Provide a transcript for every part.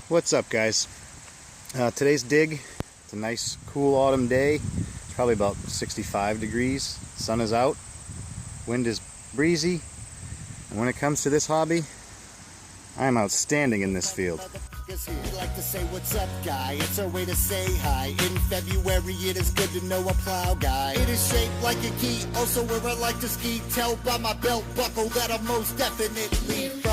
What's up, guys? Today's dig, it's a nice cool autumn day. It's probably about 65 degrees. Sun is out, wind is breezy, and when it comes to this hobby, I am outstanding in this field. We like to say what's up, guy. It's our way to say hi. In February, it is good to know a plow guy. It is shaped like a key, also where I like to ski. Tell by my belt buckle that I'm most definitely from.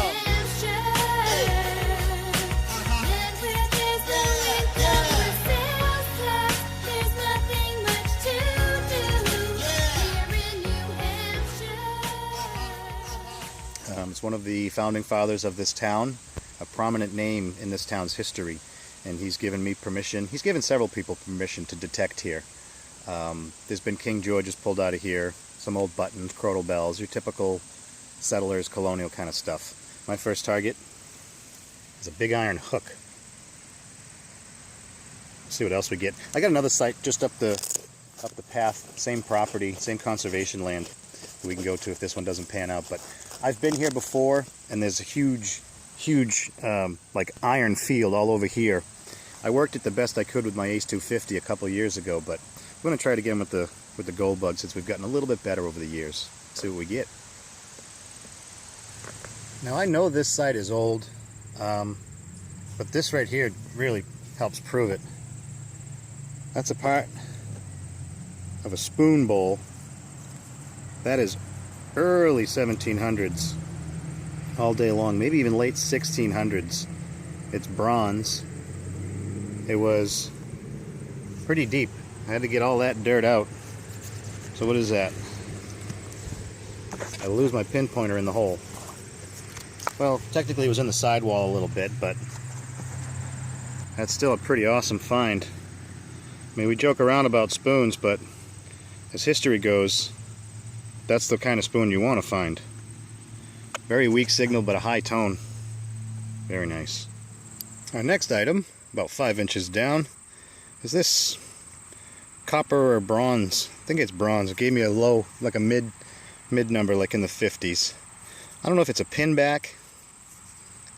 It's one of the founding fathers of this town, a prominent name in this town's history, and he's given me permission. He's given several people permission to detect here. There's been King George's pulled out of here, some old buttons, crotal bells, your typical settlers, colonial kind of stuff. My first target is a big iron hook. Let's see what else we get. I got another site just up the path, same property, same conservation land we can go to if this one doesn't pan out. But I've been here before, and there's a huge like iron field all over here. I worked it the best I could with my Ace 250 a couple years ago, but I'm going to try it again with the gold bug since we've gotten a little bit better over the years. See what we get. Now I know this site is old, but this right here really helps prove it. That's a part of a spoon bowl. That is early 1700s, all day long, maybe even late 1600s. It's bronze. It was pretty deep. I had to get all that dirt out. So what is that? I lose my pinpointer in the hole. Well, technically it was in the sidewall a little bit, but that's still a pretty awesome find. I mean, we joke around about spoons, but as history goes, that's the kind of spoon you want to find. Very weak signal, but a high tone. Very nice. Our next item, about 5 inches down, is this copper or bronze. I think it's bronze. It gave me a low, like a mid number, like in the 50s. I don't know if it's a pin back,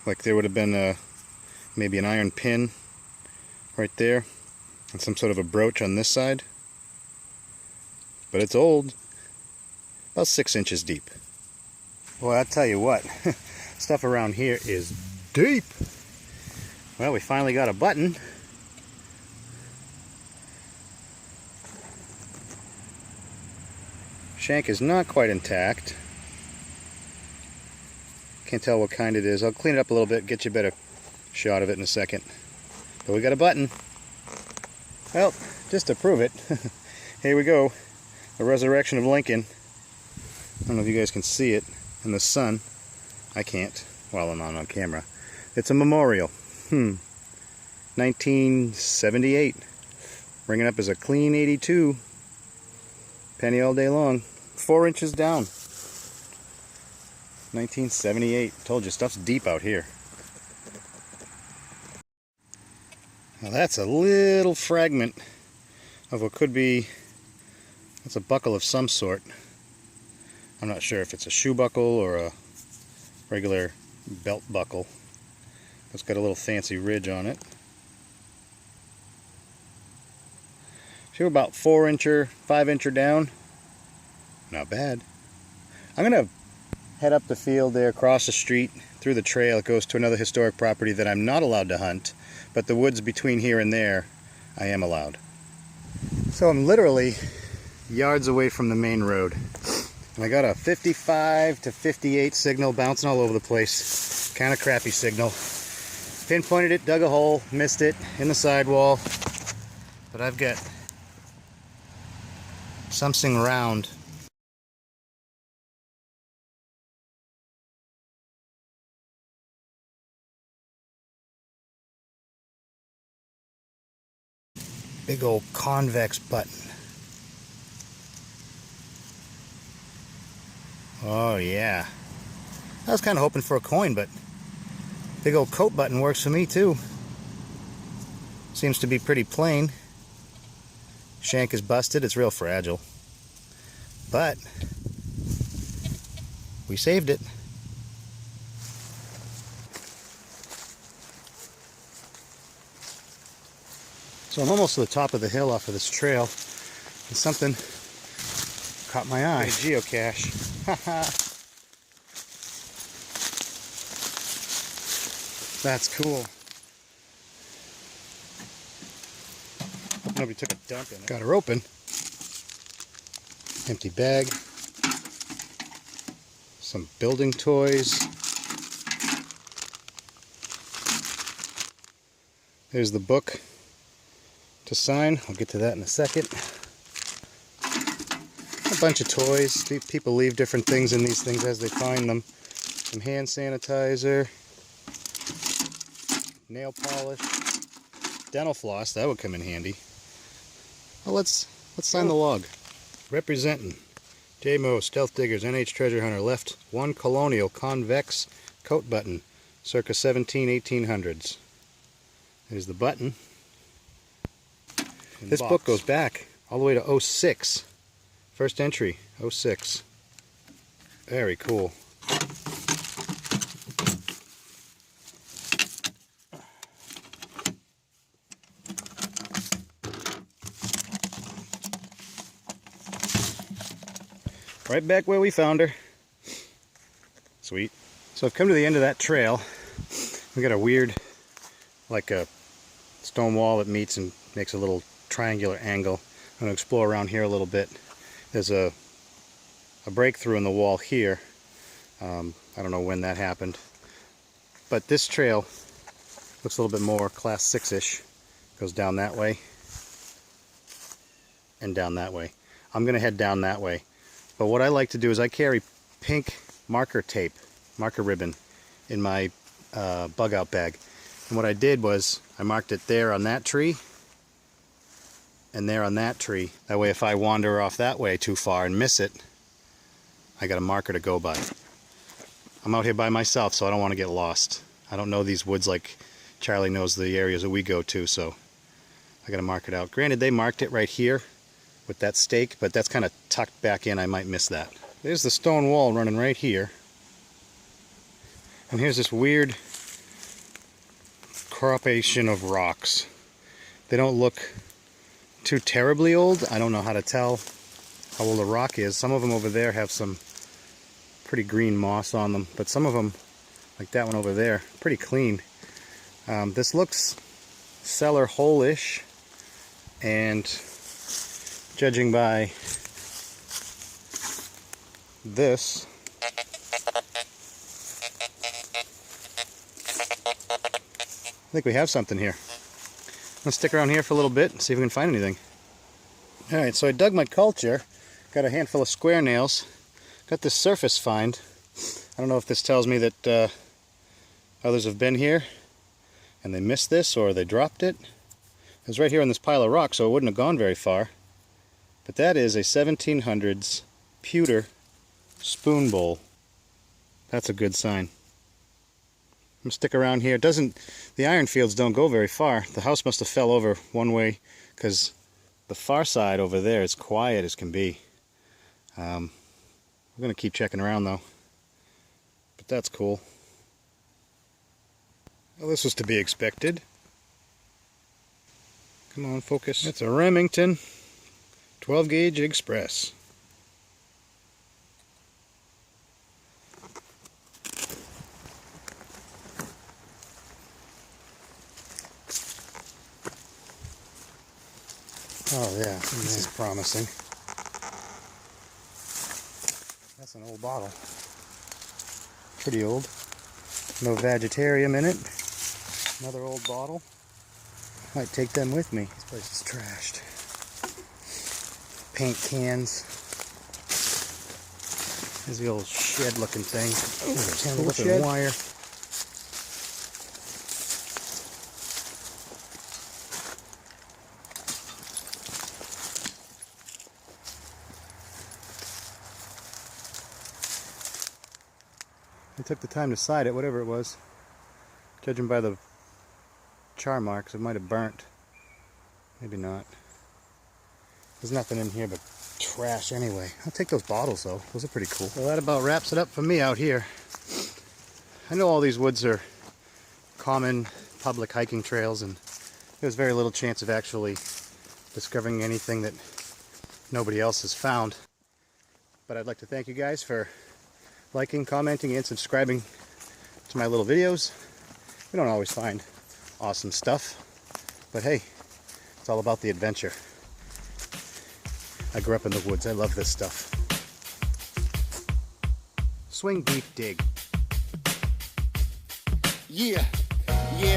like there would have been maybe an iron pin right there, and some sort of a brooch on this side. But it's old. About 6 inches deep. Well, I'll tell you what, stuff around here is deep. Well, we finally got a button. Shank is not quite intact. Can't tell what kind it is. I'll clean it up a little bit, get you a better shot of it in a second. But we got a button. Well, just to prove it, here we go. A resurrection of Lincoln. I don't know if you guys can see it in the sun. I can't while I'm on camera. It's a memorial. 1978. Ringing up as a clean 82. Penny all day long. 4 inches down. 1978. Told you, stuff's deep out here. Now that's a little fragment of what could be, that's a buckle of some sort. I'm not sure if it's a shoe buckle or a regular belt buckle. It's got a little fancy ridge on it. So about 4-incher, 5-incher down. Not bad. I'm going to head up the field there, across the street, through the trail. It goes to another historic property that I'm not allowed to hunt, but the woods between here and there, I am allowed. So I'm literally yards away from the main road. And I got a 55 to 58 signal bouncing all over the place. Kind of crappy signal. Pinpointed it, dug a hole, missed it in the sidewall. But I've got something round. Big old convex button. Oh yeah. I was kind of hoping for a coin, but big old coat button works for me too. Seems to be pretty plain. Shank is busted, it's real fragile. But we saved it. So I'm almost to the top of the hill off of this trail, and something caught my eye. Geocache. That's cool. Hope nobody took a dump in it. Got her open. Empty bag. Some building toys. There's the book to sign. I'll get to that in a second. A bunch of toys. People leave different things in these things as they find them. Some hand sanitizer. Nail polish. Dental floss. That would come in handy. Well, let's sign the log. Representing J-Mo, Stealth Diggers, NH Treasurehunter, left one colonial convex coat button, circa 1800s. There's the button. This book goes back all the way to 06. First entry, 06. Very cool. Right back where we found her. Sweet. So I've come to the end of that trail. We got a weird, like a stone wall that meets and makes a little triangular angle. I'm going to explore around here a little bit. There's a breakthrough in the wall here. I don't know when that happened. But this trail looks a little bit more class 6-ish. Goes down that way and down that way. I'm going to head down that way. But what I like to do is I carry pink marker tape, marker ribbon, in my bug out bag. And what I did was I marked it there on that tree and there on that tree. That way if I wander off that way too far and miss it, I got a marker to go by. I'm out here by myself, so I don't want to get lost. I don't know these woods like Charlie knows the areas that we go to, so I got to mark it out. Granted, they marked it right here with that stake, but that's kind of tucked back in. I might miss that. There's the stone wall running right here. And here's this weird croppation of rocks. They don't look too terribly old. I don't know how to tell how old a rock is. Some of them over there have some pretty green moss on them, but some of them, like that one over there, pretty clean. This looks cellar hole-ish, and judging by this, I think we have something here. Let's stick around here for a little bit and see if we can find anything. Alright, so I dug my culture, got a handful of square nails, got this surface find. I don't know if this tells me that others have been here and they missed this or they dropped it. It was right here on this pile of rocks, so it wouldn't have gone very far. But that is a 1700s pewter spoon bowl. That's a good sign. I'm gonna stick around here. The iron fields don't go very far. The house must have fell over one way because the far side over there is quiet as can be. We're gonna keep checking around though. But that's cool. Well, this was to be expected. Come on, focus. It's a Remington 12 gauge Express. Oh yeah, this is promising. That's an old bottle. Pretty old. No Vegetarium in it. Another old bottle. Might take them with me. This place is trashed. Paint cans. There's the old shed looking thing. Ooh, shed wire. I took the time to side it, whatever it was. Judging by the char marks, it might have burnt. Maybe not. There's nothing in here but trash anyway. I'll take those bottles though. Those are pretty cool. Well, that about wraps it up for me out here. I know all these woods are common public hiking trails and there's very little chance of actually discovering anything that nobody else has found. But I'd like to thank you guys for liking, commenting, and subscribing to my little videos. We don't always find awesome stuff, but hey, it's all about the adventure. I grew up in the woods. I love this stuff. Swing, beef, dig. Yeah,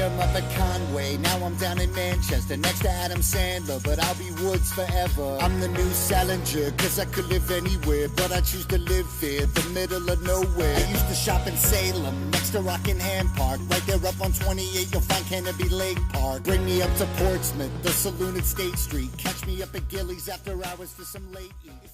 I'm up at Conway, now I'm down in Manchester, next to Adam Sandler, but I'll be Woods forever. I'm the new Salinger, cause I could live anywhere, but I choose to live here, the middle of nowhere. I used to shop in Salem, next to Rockingham Park, right there up on 28, you'll find Canopy Lake Park. Bring me up to Portsmouth, the saloon at State Street, catch me up at Gillies after hours for some late eats.